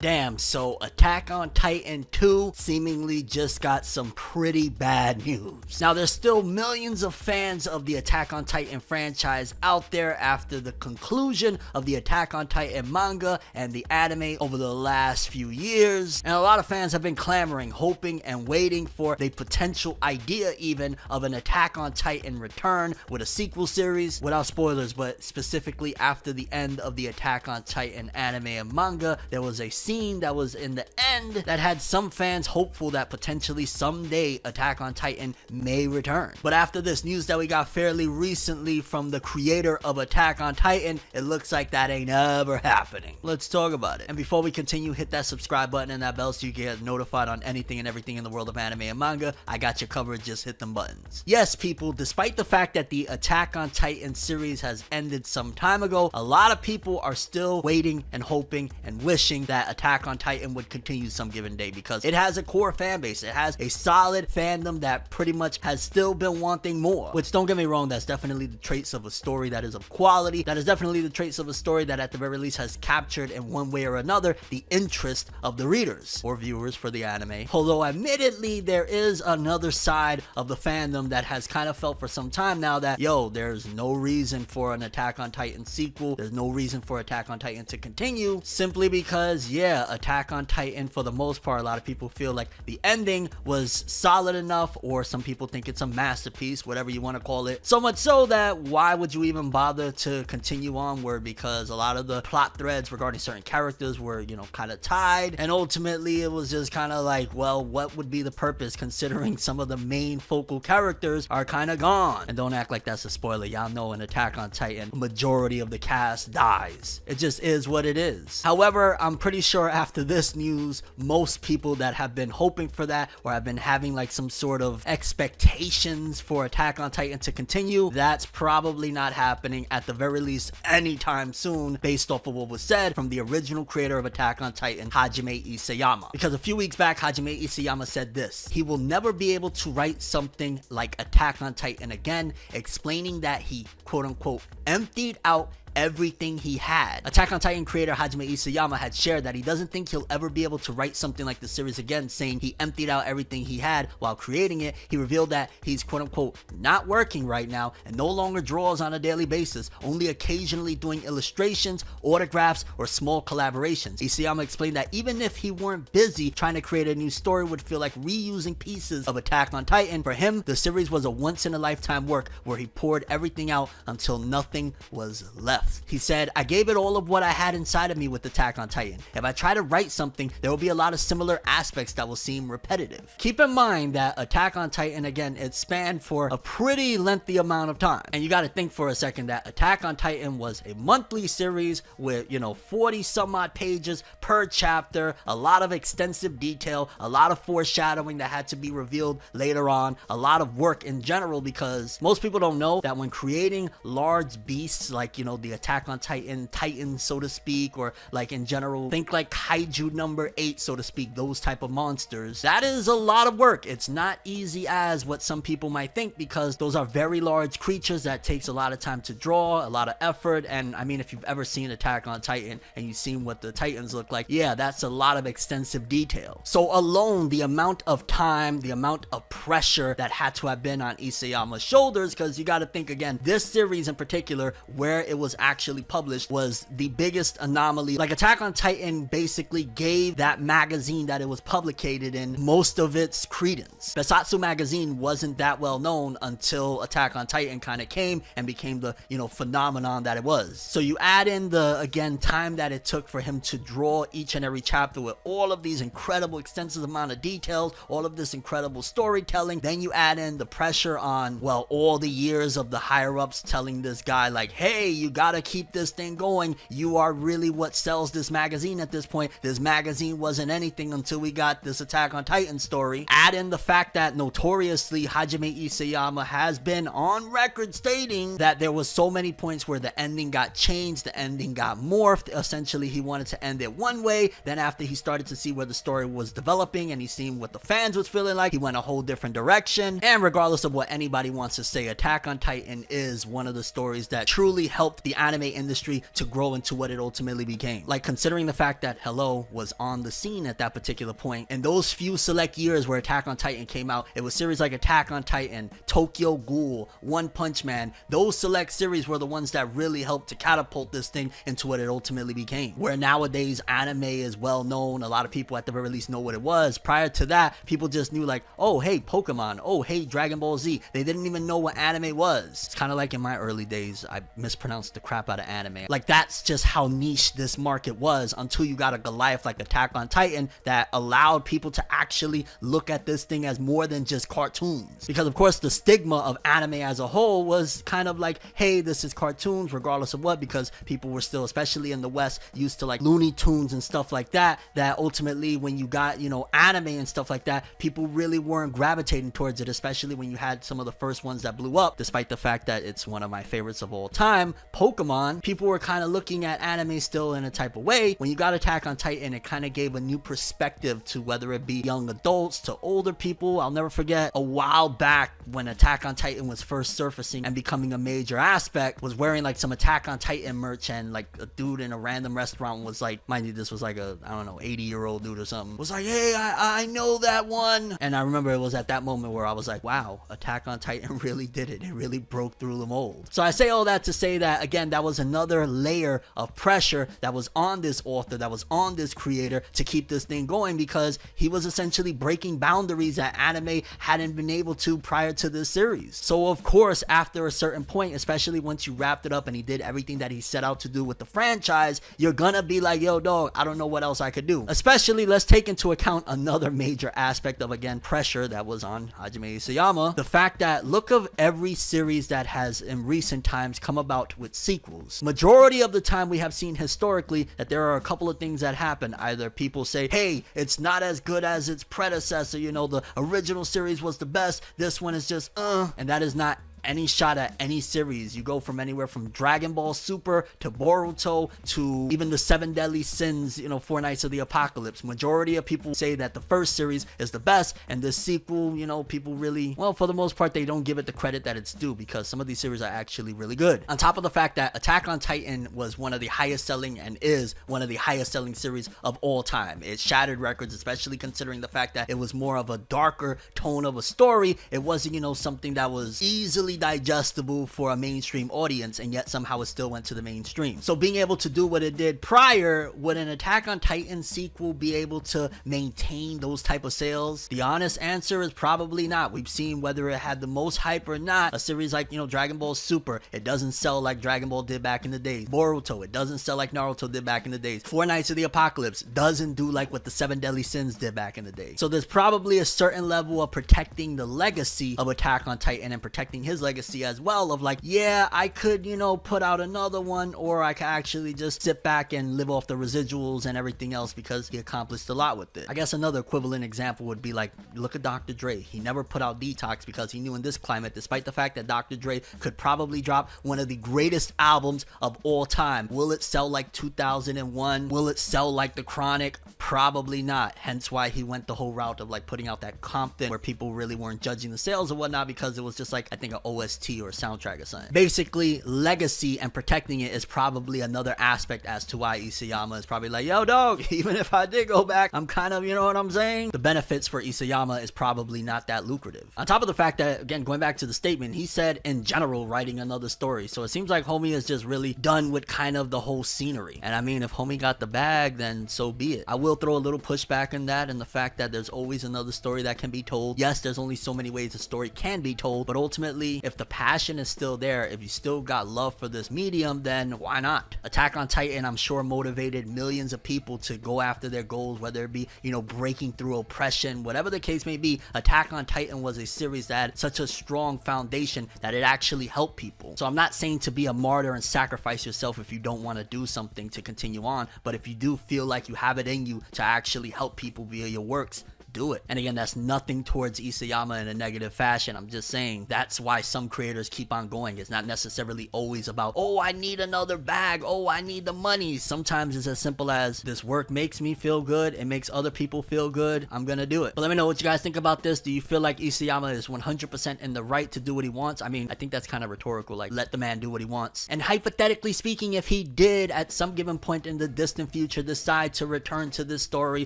Damn, so Attack on Titan 2 seemingly just got some pretty bad news. Now, there's still millions of fans of the Attack on Titan franchise out there after the conclusion of the Attack on Titan manga and the anime over the last few years. And a lot of fans have been clamoring, hoping, and waiting for the potential idea even of an Attack on Titan return with a sequel series, without spoilers, but specifically after the end of the Attack on Titan anime and manga, there was a scene that was in the end that had some fans hopeful that potentially someday Attack on Titan may return. But after this news that we got fairly recently from the creator of Attack on Titan, it looks like that ain't ever happening. Let's talk about it. And before we continue, hit that subscribe button and that bell so you get notified on anything and everything in the world of anime and manga. I got your covered, just hit them buttons. Yes, people, despite the fact that the Attack on Titan series has ended some time ago, a lot of people are still waiting and hoping and wishing that Attack on Titan would continue some given day, because it has a core fan base. It has a solid fandom that pretty much has still been wanting more. Which, don't get me wrong, that's definitely the traits of a story that is of quality. That is definitely the traits of a story that at the very least has captured in one way or another the interest of the readers or viewers for the anime. Although admittedly there is another side of the fandom that has kind of felt for some time now that, yo, there's no reason for an Attack on Titan sequel. There's no reason for Attack on Titan to continue, simply because, yeah, Attack on Titan, for the most part, a lot of people feel like the ending was solid enough, or some people think it's a masterpiece, whatever you want to call it. So much so that why would you even bother to continue onward, because a lot of the plot threads regarding certain characters were, you know, kind of tied, and ultimately it was just kind of like, well, what would be the purpose considering some of the main focal characters are kind of gone? And don't act like that's a spoiler. Y'all know in Attack on Titan, majority of the cast dies. It just is what it is. However, I'm pretty sure after this news, most people that have been hoping for that, or have been having like some sort of expectations for Attack on Titan to continue, that's probably not happening, at the very least anytime soon, based off of what was said from the original creator of Attack on Titan, Hajime Isayama. Because a few weeks back, Hajime Isayama said this: he will never be able to write something like Attack on Titan again, explaining that he quote-unquote emptied out everything he had. Attack on Titan creator Hajime Isayama had shared that he doesn't think he'll ever be able to write something like the series again, saying he emptied out everything he had while creating it. He revealed that he's quote-unquote not working right now and no longer draws on a daily basis, only occasionally doing illustrations, autographs, or small collaborations. Isayama explained that even if he weren't busy trying to create a new story, would feel like reusing pieces of Attack on Titan. For him, the series was a once-in-a-lifetime work where he poured everything out until nothing was left. He said, "I gave it all of what I had inside of me with Attack on Titan. If I try to write something, there will be a lot of similar aspects that will seem repetitive." Keep in mind that Attack on Titan, again, it spanned for a pretty lengthy amount of time. And you got to think for a second that Attack on Titan was a monthly series with, you know, 40 some odd pages per chapter, a lot of extensive detail, a lot of foreshadowing that had to be revealed later on, a lot of work in general, because most people don't know that when creating large beasts like, you know, the Attack on Titan Titans, so to speak, or like in general, think like Kaiju number 8, so to speak, those type of monsters, that is a lot of work. It's not easy as what some people might think, because those are very large creatures that takes a lot of time to draw, a lot of effort. And I mean, if you've ever seen Attack on Titan and you've seen what the Titans look like, yeah, that's a lot of extensive detail. So alone, the amount of time, the amount of pressure that had to have been on Isayama's shoulders, because you got to think again, this series in particular, where it was actually published, was the biggest anomaly. Like, Attack on Titan basically gave that magazine that it was publicated in most of its credence. Besatsu magazine wasn't that well known until Attack on Titan kind of came and became the, you know, phenomenon that it was. So you add in the, again, time that it took for him to draw each and every chapter with all of these incredible extensive amount of details, all of this incredible storytelling, then you add in the pressure on, well, all the years of the higher ups telling this guy like, hey, you gotta keep this thing going. You are really what sells this magazine at this point. This magazine wasn't anything until we got this Attack on Titan story. Add in the fact that notoriously Hajime Isayama has been on record stating that there was so many points where the ending got changed, the ending got morphed. Essentially, he wanted to end it one way. Then after he started to see where the story was developing and he seen what the fans was feeling like, he went a whole different direction. And regardless of what anybody wants to say, Attack on Titan is one of the stories that truly helped the anime industry to grow into what it ultimately became. Like, considering the fact that Hello was on the scene at that particular point, and those few select years where Attack on Titan came out, it was series like Attack on Titan, Tokyo Ghoul, One Punch Man. Those select series were the ones that really helped to catapult this thing into what it ultimately became. Where nowadays anime is well known, a lot of people at the very least know what it was. Prior to that, people just knew like, oh hey, Pokemon, oh hey, Dragon Ball Z. They didn't even know what anime was. It's kind of like in my early days, I mispronounced the crap out of anime. Like, that's just how niche this market was until you got a Goliath like Attack on Titan that allowed people to actually look at this thing as more than just cartoons. Because of course the stigma of anime as a whole was kind of like, hey, this is cartoons regardless of what, because people were still, especially in the West, used to like Looney Tunes and stuff like that, that ultimately when you got, you know, anime and stuff like that, people really weren't gravitating towards it, especially when you had some of the first ones that blew up. Despite the fact that it's one of my favorites of all time, Pokemon, people were kind of looking at anime still in a type of way. When you got Attack on Titan, it kind of gave a new perspective to whether it be young adults to older people. I'll never forget a while back when Attack on Titan was first surfacing and becoming a major aspect, was wearing like some Attack on Titan merch, and like a dude in a random restaurant was like, mind you, this was like a, I don't know, 80-year-old dude or something, was like, hey, I know that one. And I remember it was at that moment where I was like, wow, Attack on Titan really did it. It really broke through the mold. So I say all that to say that, again, that was another layer of pressure that was on this author, that was on this creator to keep this thing going, because he was essentially breaking boundaries that anime hadn't been able to prior to this series. So of course, after a certain point, especially once you wrapped it up and he did everything that he set out to do with the franchise, you're gonna be like, yo dog, I don't know what else I could do. Especially, let's take into account another major aspect of, again, pressure that was on Hajime Isayama, the fact that look of every series that has in recent times come about with sequels. Majority of the time we have seen historically that there are a couple of things that happen. Either people say, hey, it's not as good as its predecessor, you know, the original series was the best, this one is just and that is not any shot at any series. You go from anywhere from Dragon Ball Super to Boruto to even the 7 Deadly Sins, you know, Four Knights of the Apocalypse. Majority of people say that the first series is the best, and the sequel, you know, people really, well, for the most part, they don't give it the credit that it's due, because some of these series are actually really good. On top of the fact that Attack on Titan was one of the highest selling, and is one of the highest selling series of all time. It shattered records, especially considering the fact that it was more of a darker tone of a story. It wasn't, you know, something that was easily digestible for a mainstream audience, and yet somehow it still went to the mainstream. So being able to do what it did prior, would an Attack on Titan sequel be able to maintain those type of sales? The honest answer is probably not. We've seen whether it had the most hype or not. A series like, you know, Dragon Ball Super, it doesn't sell like Dragon Ball did back in the days. Boruto, it doesn't sell like Naruto did back in the days. Four Knights of the Apocalypse doesn't do like what the 7 Deadly Sins did back in the day. So there's probably a certain level of protecting the legacy of Attack on Titan and protecting his legacy as well, of like, yeah, I could, you know, put out another one, or I could actually just sit back and live off the residuals and everything else, because he accomplished a lot with it. I guess another equivalent example would be like, look at Dr. Dre. He never put out Detox because he knew in this climate, despite the fact that Dr. Dre could probably drop one of the greatest albums of all time, will it sell like 2001? Will it sell like The Chronic? Probably not. Hence why he went the whole route of like putting out that Compton, where people really weren't judging the sales or whatnot, because it was just like, I think, an OST or a soundtrack or something. Basically, legacy and protecting it is probably another aspect as to why Isayama is probably like, yo dog, even if I did go back, I'm kind of, you know what I'm saying? The benefits for Isayama is probably not that lucrative. On top of the fact that, again, going back to the statement, he said in general writing another story. So it seems like homie is just really done with kind of the whole scenery. And I mean, if homie got the bag, then so be it. I will throw a little pushback in that, and the fact that there's always another story that can be told. Yes, there's only so many ways a story can be told, but ultimately, if the passion is still there, if you still got love for this medium, then why not? Attack on Titan, I'm sure, motivated millions of people to go after their goals, whether it be, you know, breaking through oppression, whatever the case may be. Attack on Titan was a series that had such a strong foundation that it actually helped people. So I'm not saying to be a martyr and sacrifice yourself if you don't want to do something to continue on, but if you do feel like you have it in you to actually help people via your works, just do it. And again, that's nothing towards Isayama in a negative fashion. I'm just saying that's why some creators keep on going. It's not necessarily always about, oh, I need another bag, oh, I need the money. Sometimes it's as simple as, this work makes me feel good, it makes other people feel good, I'm gonna do it. But let me know what you guys think about this. Do you feel like Isayama is 100% in the right to do what he wants? I mean, I think that's kind of rhetorical, like, let the man do what he wants. And hypothetically speaking, if he did at some given point in the distant future decide to return to this story,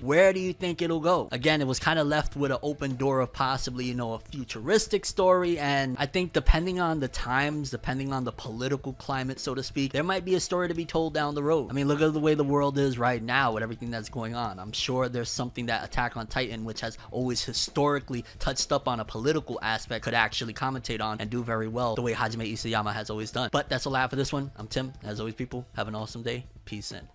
where do you think it'll go? Again, it was kind of left with an open door of possibly, you know, a futuristic story, and I think depending on the times, depending on the political climate, so to speak, there might be a story to be told down the road. I mean, look at the way the world is right now with everything that's going on. I'm sure there's something that Attack on Titan, which has always historically touched up on a political aspect, could actually commentate on and do very well the way Hajime Isayama has always done. But that's all I have for this one. I'm Tim. As always, people, have an awesome day. Peace in.